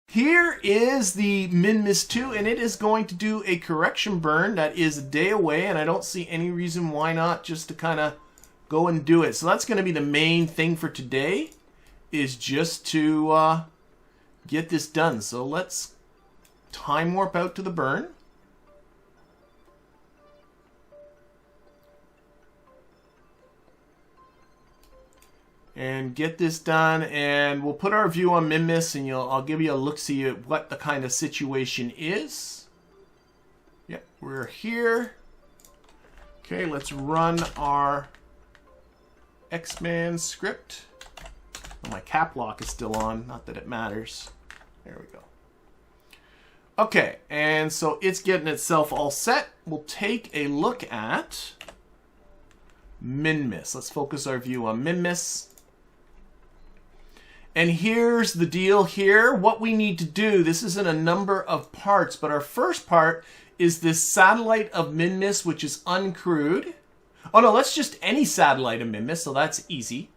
Here is the Minmus 2, and it is going to do a correction burn that is a day away, and I don't see any reason why not just to kind of go and do it. So that's going to be the main thing for today, is just to get this done. So let's time warp out to the burn. And get this done, and we'll put our view on Minmus, and I'll give you a look-see at what the kind of situation is. Yep, we're here. Okay, let's run our Xman script. Oh, my cap lock is still on, not that it matters. There we go. Okay, and so it's getting itself all set. We'll take a look at Minmus. Let's focus our view on Minmus. And here's the deal here. What we need to do, this is in a number of parts, but our first part is this satellite of Minmus, which is uncrewed. Oh no, that's just any satellite of Minmus, so that's easy.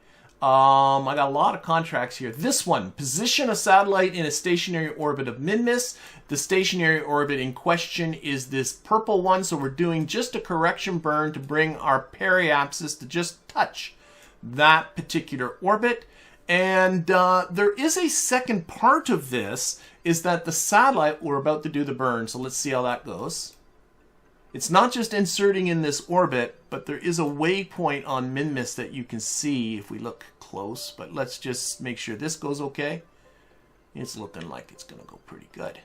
I got a lot of contracts here. This one, position a satellite in a stationary orbit of Minmus. The stationary orbit in question is this purple one, so we're doing just a correction burn to bring our periapsis to just touch that particular orbit. And there is a second part of this, is that the satellite, we're about to do the burn, so let's see how that goes. It's not just inserting in this orbit, but there is a waypoint on Minmus that you can see if we look close. But let's just make sure this goes okay. It's looking like it's going to go pretty good.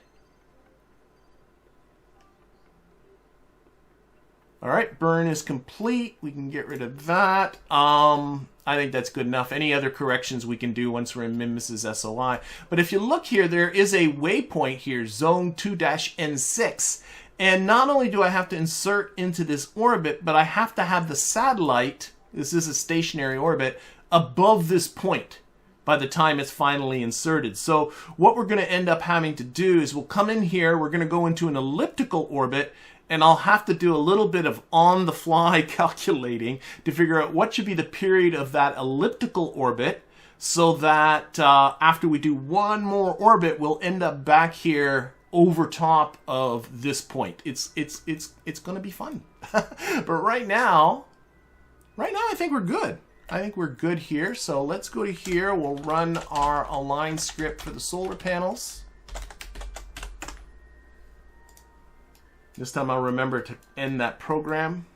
All right, burn is complete. We can get rid of that. I think that's good enough. Any other corrections we can do once we're in Minmus's SOI. But if you look here, there is a waypoint here, zone 2-N6. And not only do I have to insert into this orbit, but I have to have the satellite, this is a stationary orbit, above this point by the time it's finally inserted. So what we're going to end up having to do is we'll come in here, we're going to go into an elliptical orbit, and I'll have to do a little bit of on-the-fly calculating to figure out what should be the period of that elliptical orbit, so that after we do one more orbit, we'll end up back here over top of this point. It's going to be fun. But right now I think we're good. I think we're good here. So let's go to here. We'll run our align script for the solar panels. This time I'll remember to end that program.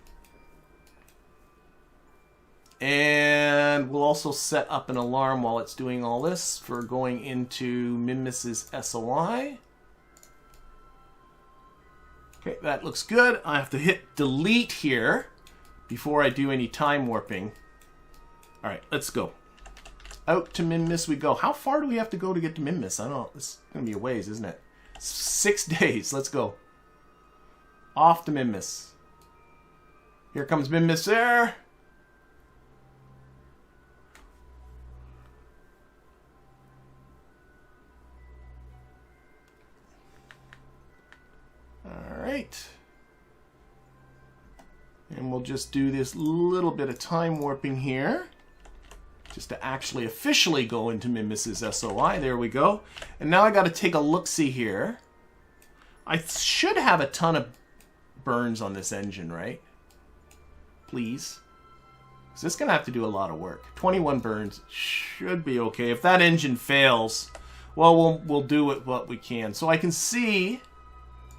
And we'll also set up an alarm while it's doing all this for going into Minmus's SOI. Okay, that looks good. I have to hit delete here before I do any time warping. All right, let's go. Out to Minmus we go. How far do we have to go to get to Minmus? I don't know. It's going to be a ways, isn't it? 6 days. Let's go. Off to Minmus. Here comes Minmus there. All right. And we'll just do this little bit of time warping here, just to actually officially go into Minmus's SOI. There we go. And now I got to take a look-see here. I should have a ton of burns on this engine, right? Please. So it's going to have to do a lot of work. 21 burns should be okay. If that engine fails, well, we'll do what we can. So I can see,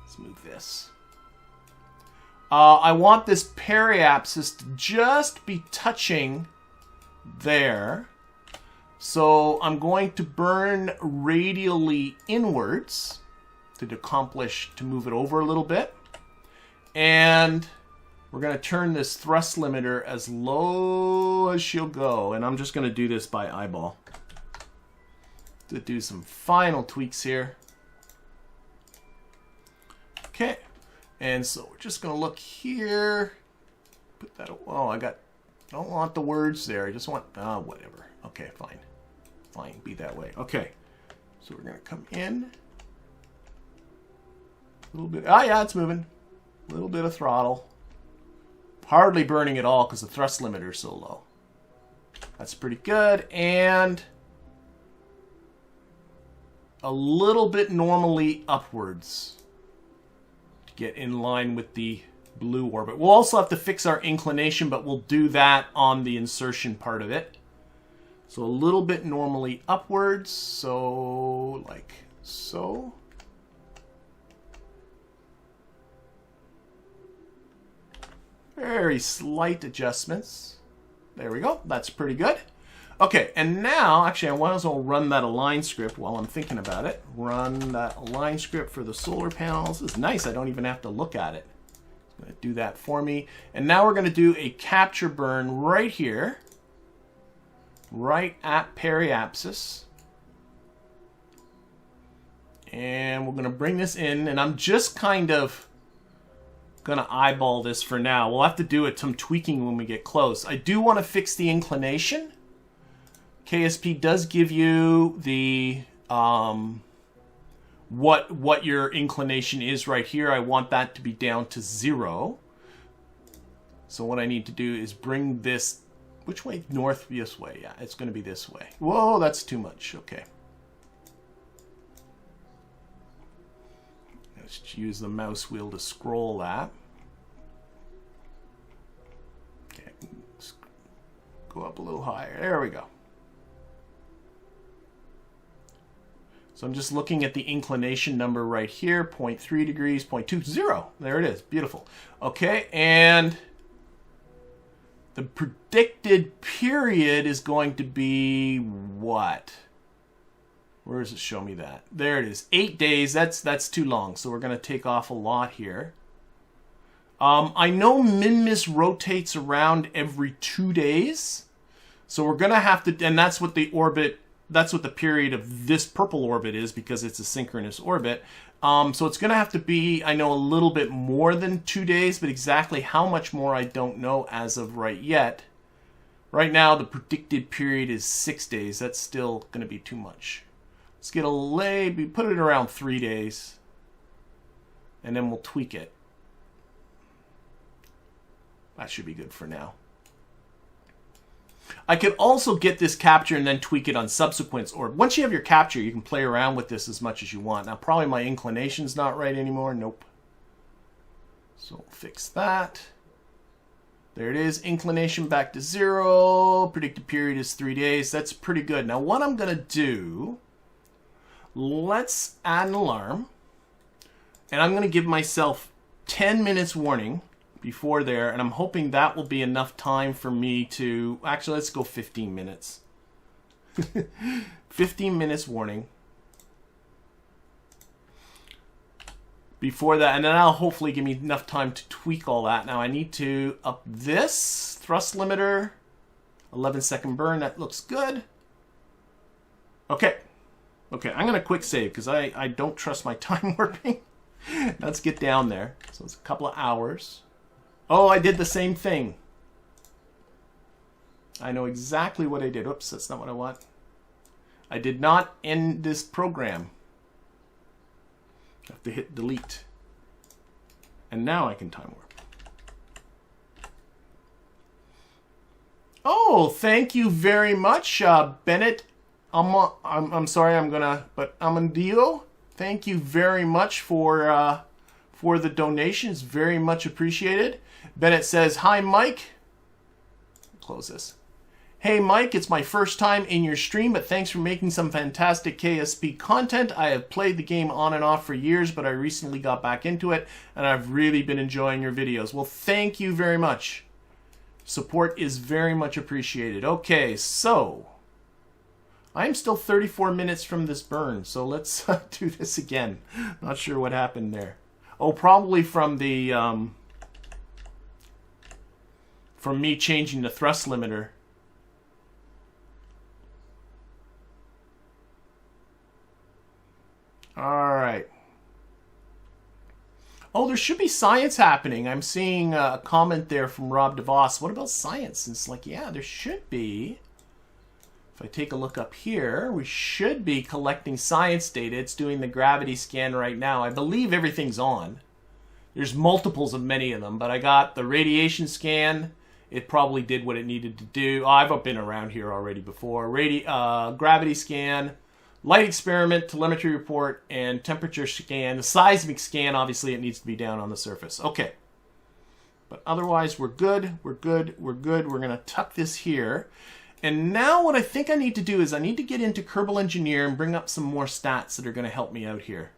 let's move this. I want this periapsis to just be touching there. So I'm going to burn radially inwards to accomplish, to move it over a little bit. And we're going to turn this thrust limiter as low as she'll go. And I'm just going to do this by eyeball to do some final tweaks here. Okay. And so we're just going to look here. Put that, oh, I don't want the words there. I just want, whatever. Okay, fine. Fine, be that way. Okay. So we're going to come in. A little bit, oh yeah, it's moving. A little bit of throttle. Hardly burning at all because the thrust limiter is so low. That's pretty good. And a little bit normally upwards to get in line with the blue orbit. We'll also have to fix our inclination, but we'll do that on the insertion part of it. So a little bit normally upwards, so like so. Very slight adjustments. There we go. That's pretty good. Okay, and now, actually, I might as well run that align script while I'm thinking about it. Run that align script for the solar panels. This is nice. I don't even have to look at it. It's going to do that for me. And now we're going to do a capture burn right here, right at periapsis. And we're going to bring this in, and I'm just kind of going to eyeball this for now. We'll have to do some tweaking when we get close. I do want to fix the inclination. KSP does give you the what your inclination is right here. I want that to be down to 0. So what I need to do is bring this, which way? North, this way. Yeah, it's going to be this way. Whoa, that's too much. Okay. Let's use the mouse wheel to scroll that. Okay, let's go up a little higher. There we go. So I'm just looking at the inclination number right here, 0.3 degrees, 0.20. There it is. Beautiful. Okay, and the predicted period is going to be what? Where does it show me that? There it is. 8 days. That's too long, so we're going to take off a lot here. I know Minmus rotates around every 2 days, so we're going to have to, and that's what the orbit, that's what the period of this purple orbit is because it's a synchronous orbit. So it's going to have to be, I know, a little bit more than 2 days, but exactly how much more I don't know as of right yet. Right now, the predicted period is 6 days. That's still going to be too much. Let's get put it around 3 days, and then we'll tweak it. That should be good for now. I could also get this capture and then tweak it on subsequent orbit. Once you have your capture, you can play around with this as much as you want. Now, probably my inclination's not right anymore. Nope. So we'll fix that. There it is. Inclination back to 0. Predicted period is 3 days. That's pretty good. Now, what I'm going to do, let's add an alarm. And I'm going to give myself 10 minutes warning before there, and I'm hoping that will be enough time for me to, actually, let's go 15 minutes. 15 minutes warning before that, and then that'll hopefully give me enough time to tweak all that. Now I need to up this thrust limiter, 11-second burn. That looks good. Okay, I'm gonna quick save because I don't trust my time warping. Let's get down there. So it's a couple of hours. Oh, I did the same thing. I know exactly what I did. Oops, that's not what I want. I did not end this program. I have to hit delete. And now I can time warp. Oh, thank you very much, Bennett. I'm sorry, but Amandio, thank you very much for the donations. Very much appreciated. Bennett says, hi, Mike. Close this. Hey, Mike, it's my first time in your stream, but thanks for making some fantastic KSP content. I have played the game on and off for years, but I recently got back into it, and I've really been enjoying your videos. Well, thank you very much. Support is very much appreciated. Okay, so I'm still 34 minutes from this burn, so let's do this again. Not sure what happened there. Oh, probably from the from me changing the thrust limiter. All right. Oh, there should be science happening. I'm seeing a comment there from Rob DeVos. What about science? And it's like, yeah, there should be. If I take a look up here, we should be collecting science data. It's doing the gravity scan right now. I believe everything's on. There's multiples of many of them, but I got the radiation scan. It probably did what it needed to do. Oh, I've been around here already before. Gravity scan, light experiment, telemetry report, and temperature scan. The seismic scan, obviously, it needs to be down on the surface. Okay. But otherwise, we're good. We're good. We're good. We're going to tuck this here. And now what I think I need to do is I need to get into Kerbal Engineer and bring up some more stats that are going to help me out here.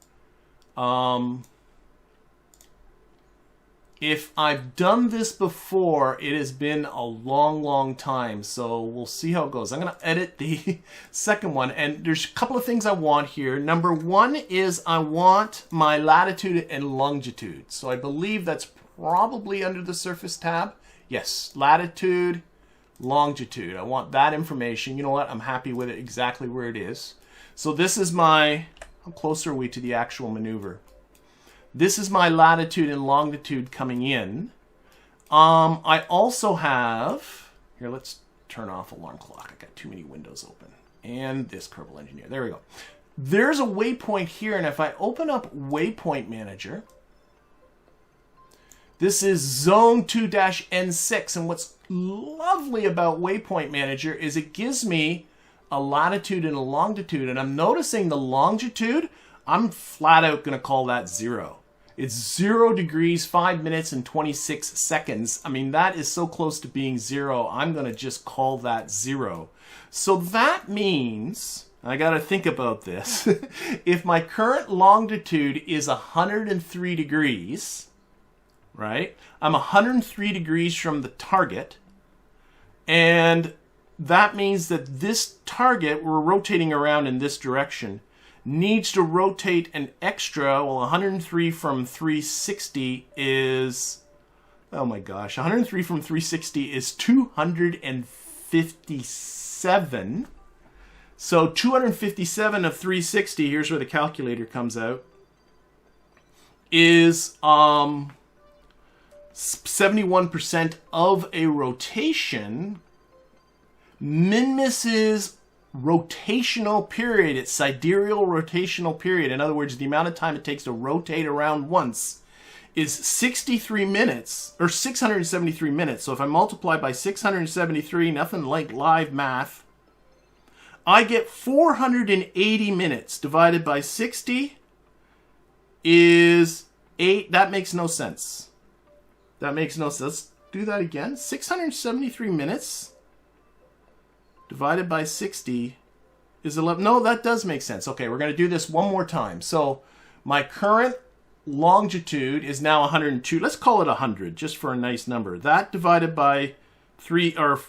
If I've done this before, it has been a long, long time. So we'll see how it goes. I'm going to edit the second one. And there's a couple of things I want here. Number one is I want my latitude and longitude. So I believe that's probably under the Surface tab. Yes, latitude, longitude. I want that information. You know what? I'm happy with it exactly where it is. So this is my... How close are we to the actual maneuver? This is my latitude and longitude coming in. I also have... Here, let's turn off alarm clock. I got too many windows open. And this Kerbal Engineer. There we go. There's a waypoint here, and if I open up Waypoint Manager, this is Zone 2-N6, and what's lovely about Waypoint Manager is it gives me a latitude and a longitude, and I'm noticing the longitude, I'm flat out going to call that 0. It's 0 degrees, 5 minutes, and 26 seconds. I mean, that is so close to being 0, I'm going to just call that 0. So that means, I got to think about this, if my current longitude is 103 degrees, right? I'm 103 degrees from the target, and that means that this target, we're rotating around in this direction, needs to rotate an extra, well, 103 from 360 is, oh my gosh, 103 from 360 is 257. So 257 of 360, here's where the calculator comes out, is 71% of a rotation. Minmus's rotational period, its sidereal rotational period, in other words, the amount of time it takes to rotate around once, is 63 minutes, or 673 minutes. So if I multiply by 673, nothing like live math, I get 480 minutes divided by 60 is 8. That makes no sense. That makes no sense. Let's do that again. 673 minutes divided by 60 is 11. No, that does make sense. Okay, we're going to do this one more time. So my current longitude is now 102. Let's call it 100 just for a nice number. That divided by 3, or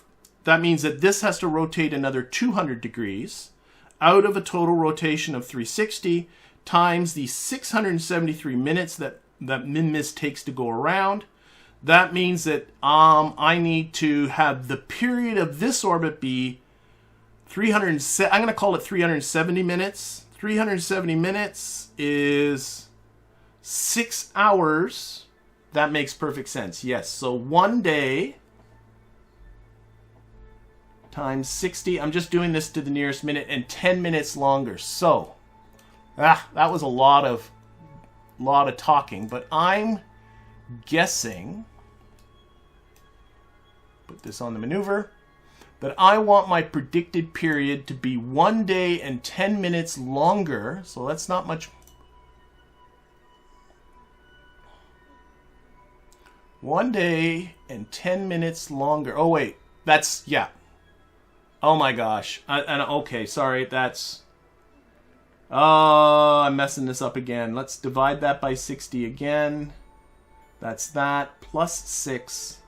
that means that this has to rotate another 200 degrees out of a total rotation of 360 times the 673 minutes that Minmus takes to go around. That means that I need to have the period of this orbit be 300. I'm going to call it 370 minutes. 370 minutes is 6 hours. That makes perfect sense. Yes. So 1 day times 60. I'm just doing this to the nearest minute, and 10 minutes longer. So that was a lot of talking, but I'm guessing, put this on the maneuver, that I want my predicted period to be 1 day and 10 minutes longer. So that's not much. 1 day and 10 minutes longer. Oh wait, that's, yeah. Oh my gosh. Okay, sorry, that's, I'm messing this up again. Let's divide that by 60 again. That's that, plus 6.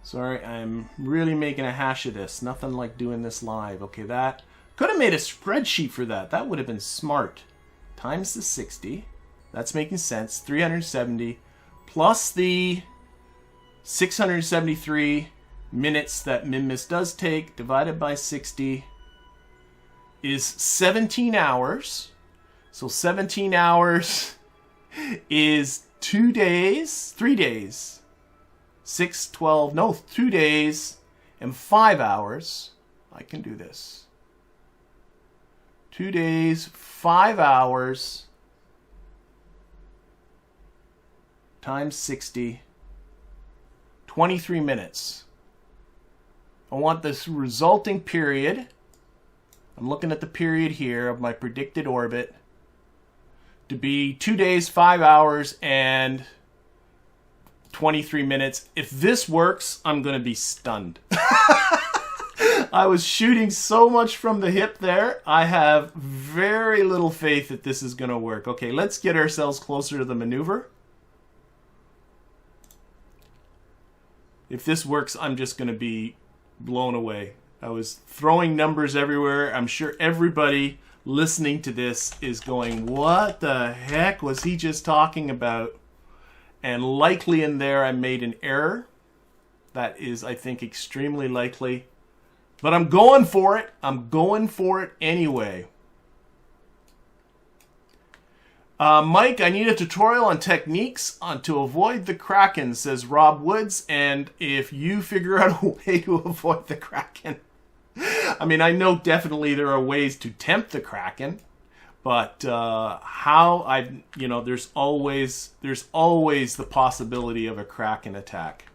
Sorry, I'm really making a hash of this. Nothing like doing this live. Okay, that. Could have made a spreadsheet for that. That would have been smart. Times the 60. That's making sense. 370 plus the 673 minutes that Minmus does take, divided by 60, is 17 hours. So 17 hours is 2 days, 3 days, 6, 12, no, 2 days and 5 hours. I can do this. 2 days, 5 hours times 60, 23 minutes. I want this resulting period. I'm looking at the period here of my predicted orbit to be 2 days, 5 hours, and 23 minutes. If this works, I'm going to be stunned. I was shooting so much from the hip there. I have very little faith that this is going to work. Okay, let's get ourselves closer to the maneuver. If this works, I'm just going to be blown away. I was throwing numbers everywhere. I'm sure everybody listening to this is going, what the heck was he just talking about? And likely in there I made an error. That is, I think, extremely likely. But I'm going for it. I'm going for it anyway. Mike, I need a tutorial on techniques to avoid the Kraken, says Rob Woods. And if you figure out a way to avoid the Kraken, I mean, I know definitely there are ways to tempt the Kraken, but there's always the possibility of a Kraken attack.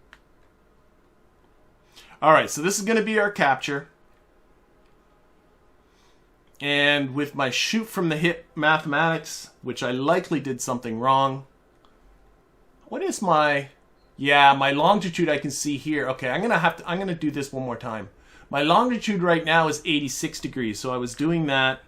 All right, so this is going to be our capture. And with my shoot from the hip mathematics, which I likely did something wrong. What is my longitude I can see here. Okay, I'm going to do this one more time. My longitude right now is 86 degrees, so I was doing that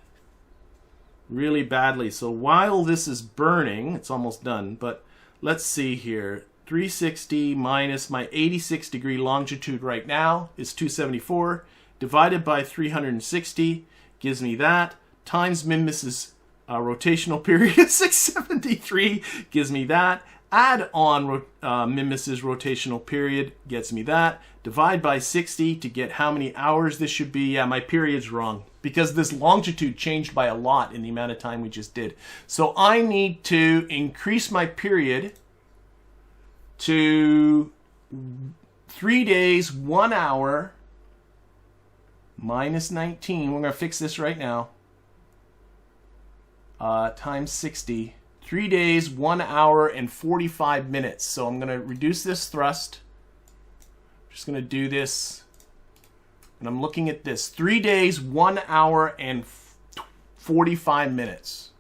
really badly. So while this is burning, it's almost done, but let's see here. 360 minus my 86 degree longitude right now is 274, divided by 360 gives me that, times Minmus's rotational period of 673 gives me that, add on Minmus's rotational period gets me that, divide by 60 to get how many hours this should be. Yeah, my period's wrong because this longitude changed by a lot in the amount of time we just did. So I need to increase my period to 3 days, 1 hour, minus 19. We're going to fix this right now. Times 60. 3 days, 1 hour, and 45 minutes. So I'm going to reduce this thrust. I'm just going to do this. And I'm looking at this. 3 days, 1 hour, and 45 minutes.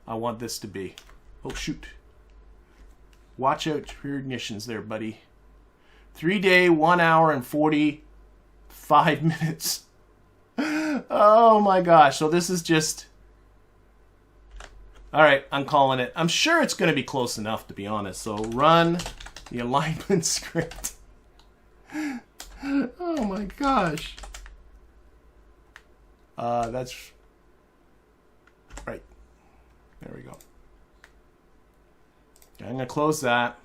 I want this to be. Oh, shoot. Watch out for your ignitions there, buddy. 3 day, 1 hour, and 45 minutes. Oh my gosh. So this is just... Alright, I'm calling it. I'm sure it's going to be close enough, to be honest. So run the alignment script. Oh my gosh. That's... Right. There we go. I'm going to close that.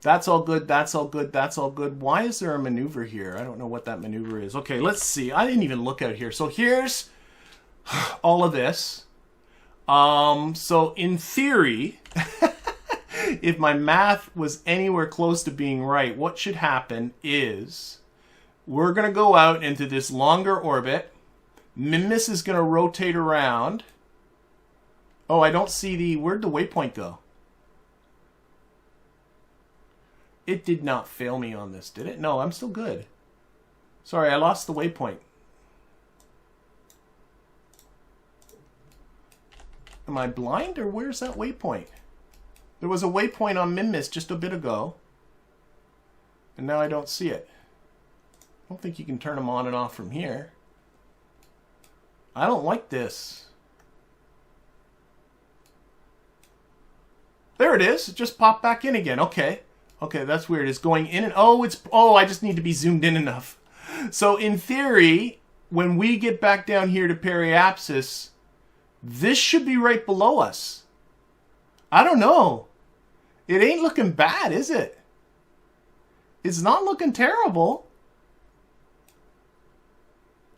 That's all good. That's all good. That's all good. Why is there a maneuver here? I don't know what that maneuver is. Okay, let's see. I didn't even look out here. So here's all of this. So in theory, if my math was anywhere close to being right, what should happen is we're going to go out into this longer orbit. Minmus is going to rotate around. Oh, I don't see the... Where'd the waypoint go? It did not fail me on this, did it? No, I'm still good. Sorry, I lost the waypoint. Am I blind or where's that waypoint? There was a waypoint on Minmus just a bit ago. And now I don't see it. I don't think you can turn them on and off from here. I don't like this. There it is. It just popped back in again. Okay. Okay, that's weird. It's going in and... Oh, I just need to be zoomed in enough. So in theory, when we get back down here to periapsis, this should be right below us. I don't know. It ain't looking bad, is it? It's not looking terrible.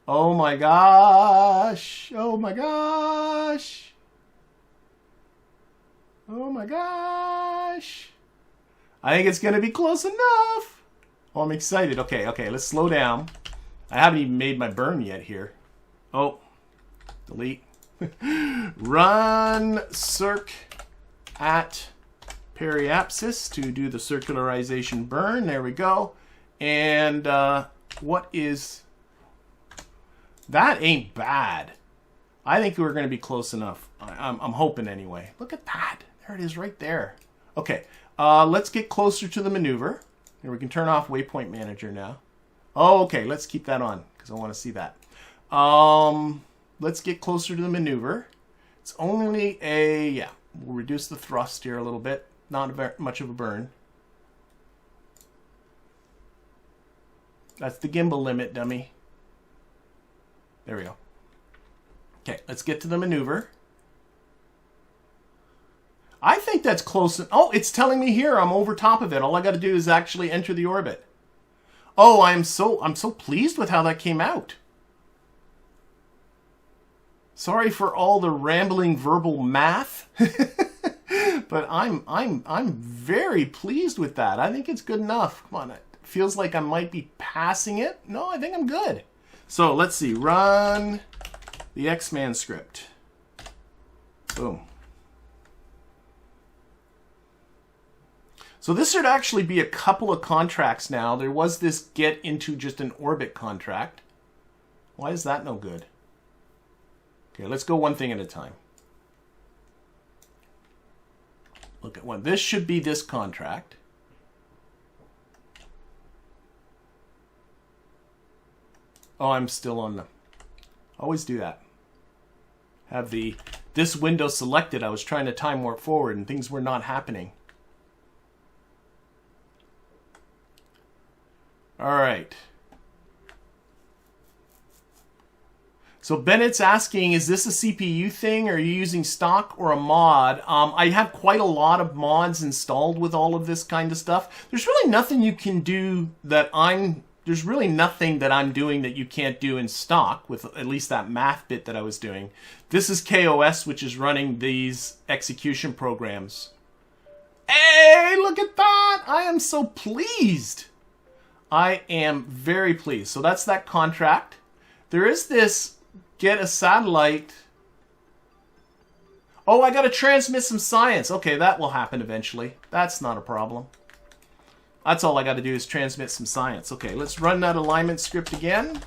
Oh my gosh. Oh my gosh. Oh my gosh. I think it's going to be close enough. Oh, I'm excited. Okay, let's slow down. I haven't even made my burn yet here. Oh, delete. Run circ at periapsis to do the circularization burn. There we go. And what is... That ain't bad. I think we're going to be close enough. I'm hoping anyway. Look at that. There it is right there. Okay, let's get closer to the maneuver. Here, we can turn off Waypoint Manager now. Oh, okay, let's keep that on because I want to see that. Let's get closer to the maneuver. It's only a, yeah, we'll reduce the thrust here a little bit. Not very much of a burn. That's the gimbal limit, dummy. There we go. Okay, let's get to the maneuver. I think that's close. Oh, it's telling me here I'm over top of it. All I got to do is actually enter the orbit. Oh, I'm so pleased with how that came out. Sorry for all the rambling verbal math, but I'm very pleased with that. I think it's good enough. Come on, it feels like I might be passing it. No, I think I'm good. So let's see. Run the X-Man script. Boom. So this should actually be a couple of contracts now. There was this get into just an orbit contract. Why is that no good? Okay, let's go one thing at a time. Look at one. This should be this contract. Oh, I'm still on the... Always do that. Have this window selected. I was trying to time warp forward and things were not happening. All right. So Bennett's asking, is this a CPU thing? Or are you using stock or a mod? I have quite a lot of mods installed with all of this kind of stuff. There's really nothing you can do that there's really nothing that I'm doing that you can't do in stock with at least that math bit that I was doing. This is KOS, which is running these execution programs. Hey, look at that! I am so pleased. I am very pleased. So that's that contract. There is this get a satellite. Oh, I got to transmit some science. Okay, that will happen eventually. That's not a problem. That's all I got to do is transmit some science. Okay, let's run that alignment script again.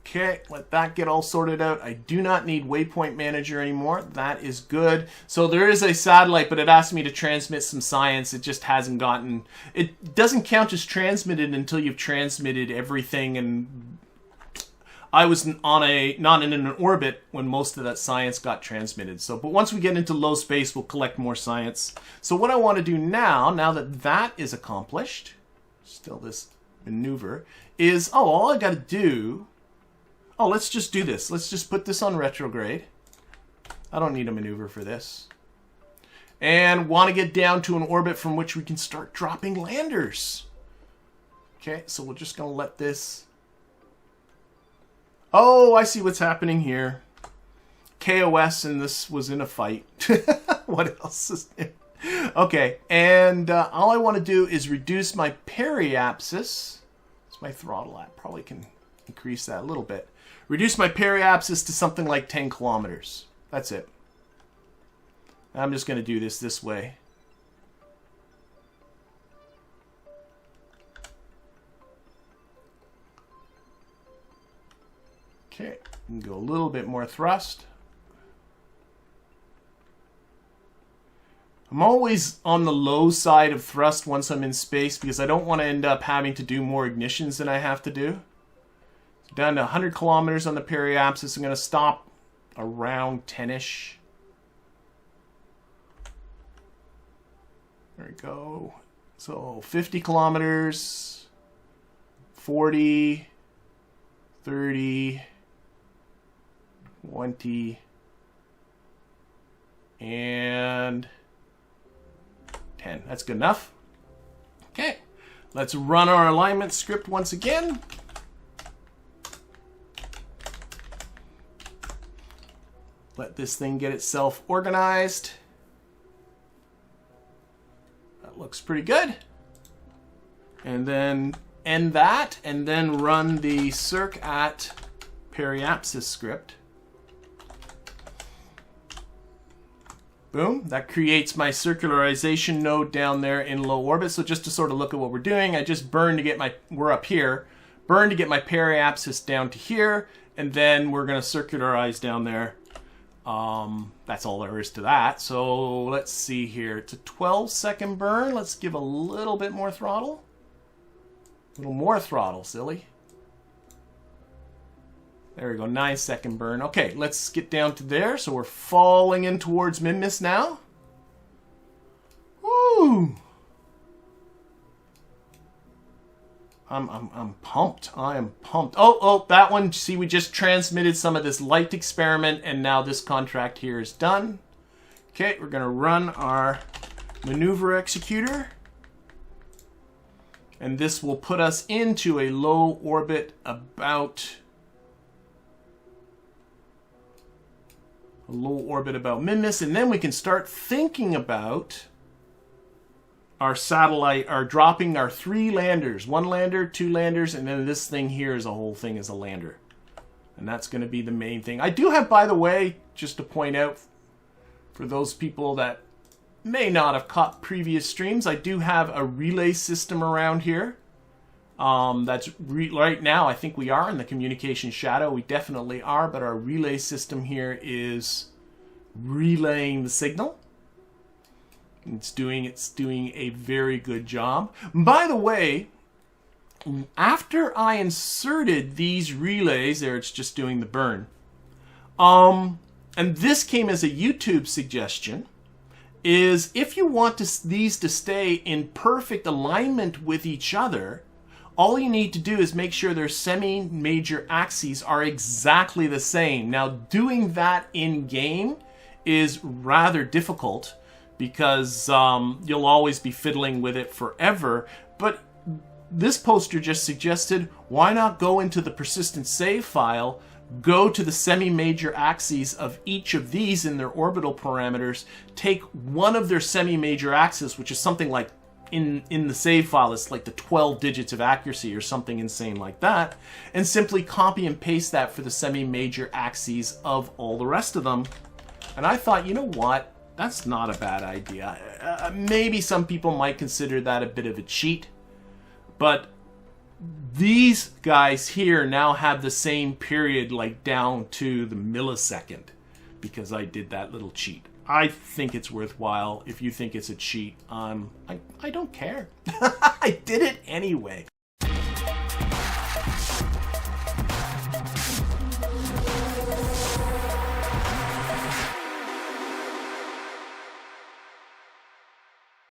Okay, let that get all sorted out. I do not need Waypoint Manager anymore. That is good. So there is a satellite, but it asked me to transmit some science. It just hasn't gotten... It doesn't count as transmitted until you've transmitted everything, and I was not in an orbit when most of that science got transmitted. So, but once we get into low space, we'll collect more science. So what I want to do now that that is accomplished, still this maneuver, is, oh, all I got to do... Oh, let's just do this. Let's just put this on retrograde. I don't need a maneuver for this. And want to get down to an orbit from which we can start dropping landers. Okay, so we're just going to let this... Oh, I see what's happening here. KOS and this was in a fight. What else is there? Okay, and all I want to do is reduce my periapsis. What's my throttle at? Probably can increase that a little bit. Reduce my periapsis to something like 10 kilometers. That's it. I'm just going to do this way. Okay, and go a little bit more thrust. I'm always on the low side of thrust once I'm in space because I don't want to end up having to do more ignitions than I have to do. Down to 100 kilometers on the periapsis. I'm going to stop around 10-ish. There we go. So 50 kilometers, 40, 30, 20, and 10. That's good enough. Okay, let's run our alignment script once again. Let this thing get itself organized. That looks pretty good. And then end that, and then run the circ at periapsis script. Boom. That creates my circularization node down there in low orbit. So just to sort of look at what we're doing, I just burn to get my, we're up here, burn to get my periapsis down to here, and then we're going to circularize down there. That's all there is to that. So let's see here. It's a 12-second burn. Let's give a little bit more throttle. A little more throttle, silly. There we go, 9-second burn. Okay, let's get down to there. So we're falling in towards Minmus now. Woo! I'm pumped. I am pumped. Oh, that one. See, we just transmitted some of this light experiment, and now this contract here is done. Okay, we're going to run our maneuver executor. And this will put us into a low orbit about... Minmus, and then we can start thinking about our satellite, dropping our 3 landers, 1 lander, 2 landers, and then this thing here is a whole thing as a lander. And that's going to be the main thing. I do have, by the way, just to point out for those people that may not have caught previous streams, I do have a relay system around here. That's right now, I think we are in the communication shadow. We definitely are, but our relay system here is relaying the signal. It's doing a very good job. By the way, after I inserted these relays, there it's just doing the burn. And this came as a YouTube suggestion, is if you want these to stay in perfect alignment with each other, all you need to do is make sure their semi-major axes are exactly the same. Now, doing that in-game is rather difficult because you'll always be fiddling with it forever. But this poster just suggested, why not go into the persistent save file, go to the semi-major axes of each of these in their orbital parameters, take one of their semi-major axes, which is something like in the save file, it's like the 12 digits of accuracy or something insane like that, and simply copy and paste that for the semi-major axes of all the rest of them. And I thought, you know what? That's not a bad idea. Maybe some people might consider that a bit of a cheat, but these guys here now have the same period, like down to the millisecond, because I did that little cheat. I think it's worthwhile. If you think it's a cheat, I don't care. I did it anyway.